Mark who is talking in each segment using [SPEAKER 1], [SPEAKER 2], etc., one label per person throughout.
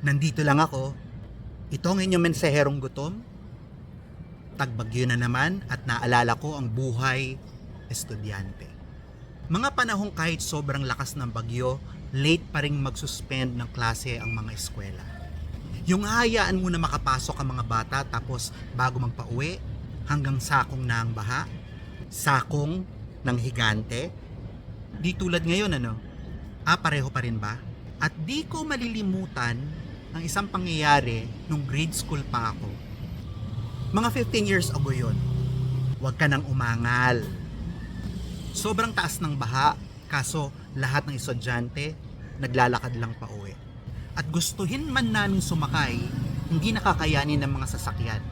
[SPEAKER 1] Nandito lang ako. Ito ang inyong mensaherong gutom. Tagbagyo na naman at naalala ko ang buhay estudyante. Mga panahong kahit sobrang lakas ng bagyo, late pa rin magsuspend ng klase ang mga eskwela. Yung hahayaan mo na makapasok ang mga bata tapos bago magpauwi, hanggang sakong na ang baha, sakong ng higante. Di tulad ngayon ano? Pareho pa rin ba? At di ko malilimutan ang isang pangyayari nung grade school pa ako. Mga 15 years ago yun. Huwag ka nang umangal. Sobrang taas ng baha, kaso lahat ng estudyante naglalakad lang pa uwi. At gustuhin man namin sumakay, hindi nakakayanin ng mga sasakyan.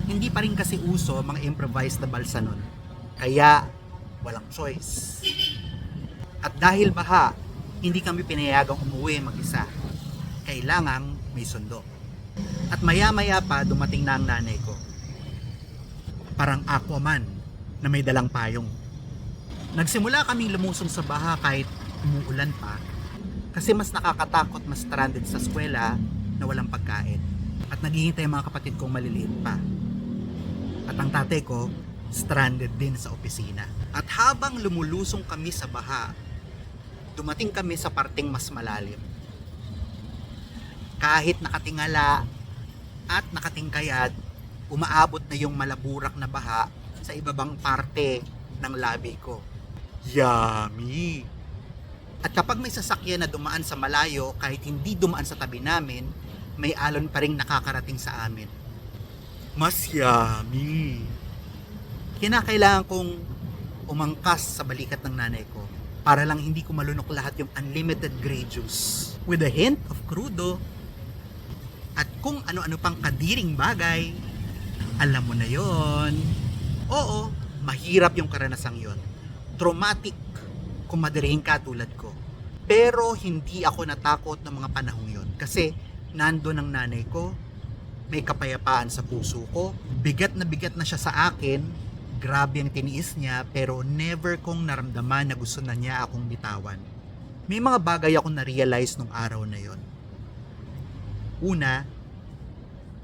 [SPEAKER 1] Hindi pa rin kasi uso mga improvised na balsa nun. Kaya walang choice. At dahil baha, hindi kami pinayagang umuwi mag-isa. Kailangang may sundo. At maya-maya pa dumating na ang nanay ko. Parang Aquaman na may dalang payong. Nagsimula kaming lumusong sa baha kahit umuulan pa. Kasi mas nakakatakot mas stranded sa eskwela na walang pagkain. At naghihintay ang mga kapatid kong maliliit pa. At ang tatay ko, stranded din sa opisina. At habang lumulusong kami sa baha, dumating kami sa parteng mas malalim. Kahit nakatingala at nakatingkayad, umaabot na yung malaburak na baha sa ibabang parte ng labi ko. Yummy! At kapag may sasakyan na dumaan sa malayo, kahit hindi dumaan sa tabi namin, may alon pa rin nakakarating sa amin. Mas yummy! Kinakailangan kong umangkas sa balikat ng nanay ko para lang hindi ko malunok lahat yung unlimited grey juice with a hint of crudo at kung ano-ano pang kadiring bagay. Alam mo na yon. Oo, mahirap yung karanasang yon. Traumatic kung madirihin ka tulad ko. Pero hindi ako natakot ng mga panahong yon kasi nandun ang nanay ko, may kapayapaan sa puso ko, bigat na siya sa akin, grabe ang tiniis niya, pero never kong naramdaman na gusto na niya akong bitawan. May mga bagay akong na-realize nung araw na yon. Una,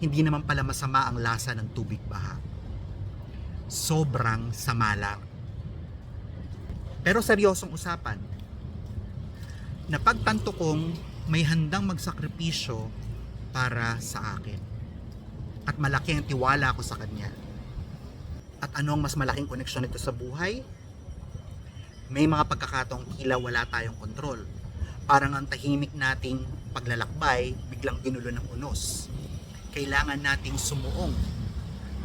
[SPEAKER 1] hindi naman pala masama ang lasa ng tubig baha. Sobrang sama lang. Pero seryosong usapan. Napagtanto kong may handang magsakripisyo para sa akin. At malaki ang tiwala ko sa kanya. At ano ang mas malaking koneksyon nito sa buhay? May mga pagkakataong tila wala tayong kontrol. Parang ang tahimik nating paglalakbay biglang ginulo ng unos. Kailangan nating sumuong.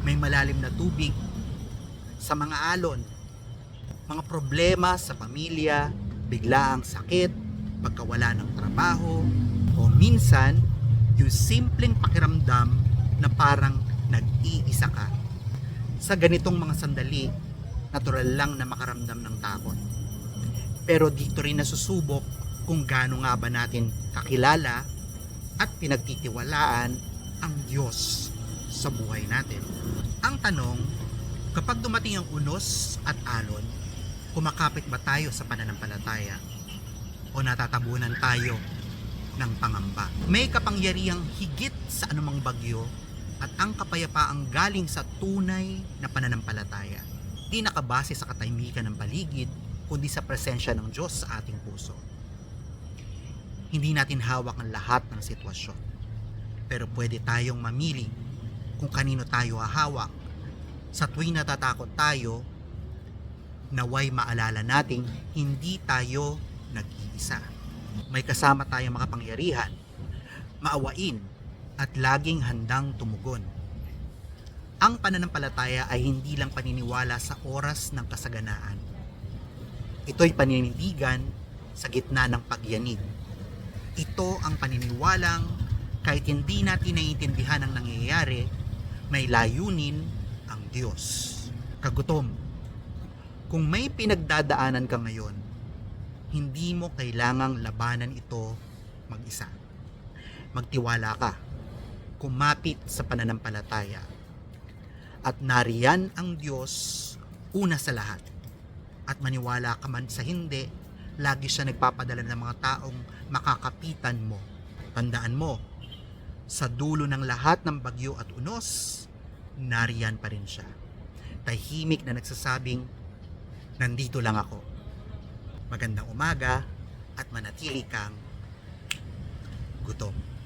[SPEAKER 1] May malalim na tubig sa mga alon. Mga problema sa pamilya, biglaang sakit, pagkawala ng trabaho, o minsan, yung simpleng pakiramdam na parang nag-iisa ka. Sa ganitong mga sandali, natural lang na makaramdam ng takot. Pero dito rin nasusubok kung gaano nga ba natin kakilala at pinagtitiwalaan ang Diyos sa buhay natin. Ang tanong, kapag dumating ang unos at alon, kumakapit ba tayo sa pananampalataya o natatabunan tayo ng pangamba? May kapangyarihang higit sa anumang bagyo at ang kapayapaang galing sa tunay na pananampalataya. Di nakabase sa katahimikan ng paligid, kundi sa presensya ng Diyos sa ating puso. Hindi natin hawak ang lahat ng sitwasyon, pero pwede tayong mamili kung kanino tayo hahawak. Sa tuwing natatakot tayo, naway maalala nating hindi tayo nag-iisa. May kasama tayong makapangyarihan, maawain, at laging handang tumugon. Ang pananampalataya ay hindi lang paniniwala sa oras ng kasaganaan. Ito'y paninindigan sa gitna ng pagyanig. Ito ang paniniwalang kahit hindi natin naiintindihan ang nangyayari, may layunin ang Diyos. Kagutom, kung may pinagdadaanan ka ngayon, hindi mo kailangang labanan ito mag-isa. Magtiwala ka, kumapit sa pananampalataya, at nariyan ang Diyos una sa lahat. At maniwala ka man sa hindi, lagi siya nagpapadala ng mga taong makakapitan mo. Tandaan mo, Sa dulo ng lahat ng bagyo at unos, nariyan pa rin siya. Tahimik na nagsasabing, nandito lang ako. Magandang umaga at manatili kang gutom.